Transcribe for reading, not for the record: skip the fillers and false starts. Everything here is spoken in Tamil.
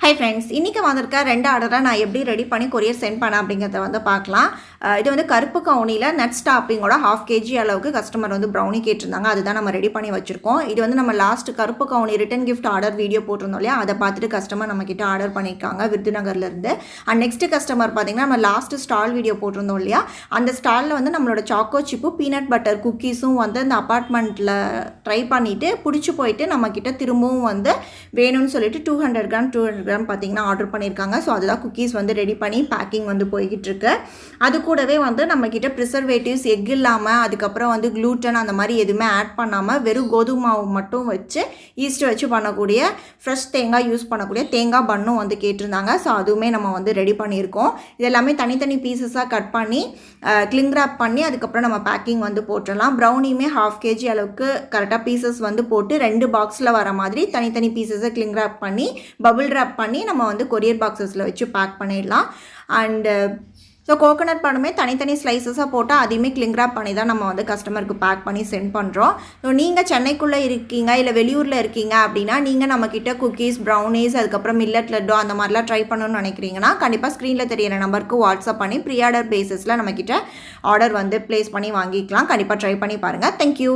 ஹாய் ஃப்ரெண்ட்ஸ், இன்றைக்கி வந்திருக்க 2 ஆர்டரை நான் எப்படி ரெடி பண்ணி கொரியர் சென்ட் பண்ணேன் அப்படிங்கிறத வந்து பார்க்கலாம். இது வந்து கருப்பு கவுனியில் நட்ஸ் டாப்பிங்கோட 1/2 kg அளவுக்கு கஸ்டமர் வந்து ப்ரௌனி கேட்டிருந்தாங்க. அதுதான் நம்ம ரெடி பண்ணி வச்சுருக்கோம். இது வந்து நம்ம லாஸ்ட் கருப்பு கவுனி ரிட்டன் கிஃப்ட் ஆர்டர் வீடியோ போட்டிருந்தோம் இல்லையா, அதை பார்த்துட்டு கஸ்டமர் நம்மக்கிட்ட ஆர்டர் பண்ணியிருக்காங்க விருதுநகர்லேருந்து. அண்ட் நெக்ஸ்ட் கஸ்டமர் பார்த்திங்கன்னா நம்ம லாஸ்ட் ஸ்டால் வீடியோ போட்டிருந்தோம் இல்லையா, அந்த ஸ்டாலில் வந்து நம்மளோட சாக்கோ சிப்பு பீனட் பட்டர் குக்கீஸும் வந்து அந்த அப்பார்ட்மெண்ட்டில் ட்ரை பண்ணிவிட்டு பிடிச்சி போயிட்டு நம்மக்கிட்ட திரும்பவும் வந்து வேணும்னு சொல்லிட்டு 200 கிராம் பார்த்திங்கன்னா ஆர்டர் பண்ணியிருக்காங்க. ஸோ அதுதான் குக்கீஸ் வந்து ரெடி பண்ணி பேக்கிங் வந்து போய்கிட்டு இருக்கு. அது கூடவே வந்து நம்மக்கிட்ட ப்ரிசர்வேட்டிவ்ஸ் எக் இல்லாமல், அதுக்கப்புறம் வந்து க்ளூட்டன் அந்த மாதிரி எதுவுமே ஆட் பண்ணாமல் வெறும் கோதுமை மாவு மட்டும் வச்சு ஈஸ்ட் வச்சு பண்ணக்கூடிய ஃப்ரெஷ் தேங்காய் யூஸ் பண்ணக்கூடிய தேங்காய் பன்னும் வந்து கேட்டிருந்தாங்க. ஸோ அதுவுமே நம்ம வந்து ரெடி பண்ணியிருக்கோம். இது எல்லாமே தனித்தனி பீசஸாக கட் பண்ணி கிளிங் ரேப் பண்ணி அதுக்கப்புறம் நம்ம பேக்கிங் வந்து போட்டுடலாம். ப்ரௌனியுமே 1/2 kg அளவுக்கு கரெக்டாக பீசஸ் வந்து போட்டு 2 பாக்ஸில் வர மாதிரி தனித்தனி பீசஸை கிளிங் ரேப் பண்ணி பபுள் ரேப் பண்ணி நம்ம வந்து கொரியர் பாக்ஸஸில் வச்சு பேக் பண்ணிடலாம். அண்டு ஸோ கோகோனட் பழமே தனித்தனி ஸ்லைசஸாக போட்டால் அதையுமே கிளிங் ரேப் பண்ணி தான் நம்ம வந்து கஸ்டமருக்கு பேக் பண்ணி சென்ட் பண்ணுறோம். ஸோ நீங்கள் சென்னைக்குள்ளே இருக்கீங்க இல்லை வெளியூரில் இருக்கீங்க அப்படின்னா நீங்கள் நம்மக்கிட்ட குக்கீஸ், ப்ரௌனிஸ், அதுக்கப்புறம் மில்லட் லட்டோ அந்த மாதிரிலாம் ட்ரை பண்ணணும்னு நினைக்கிறீங்கன்னா கண்டிப்பாக ஸ்க்ரீனில் தெரியிற நம்பருக்கு வாட்ஸ்அப் பண்ணி ப்ரீ ஆர்டர் பேசிஸில் நம்மக்கிட்ட ஆர்டர் வந்து ப்ளேஸ் பண்ணி வாங்கிக்கலாம். கண்டிப்பாக ட்ரை பண்ணி பாருங்கள். தேங்க்யூ.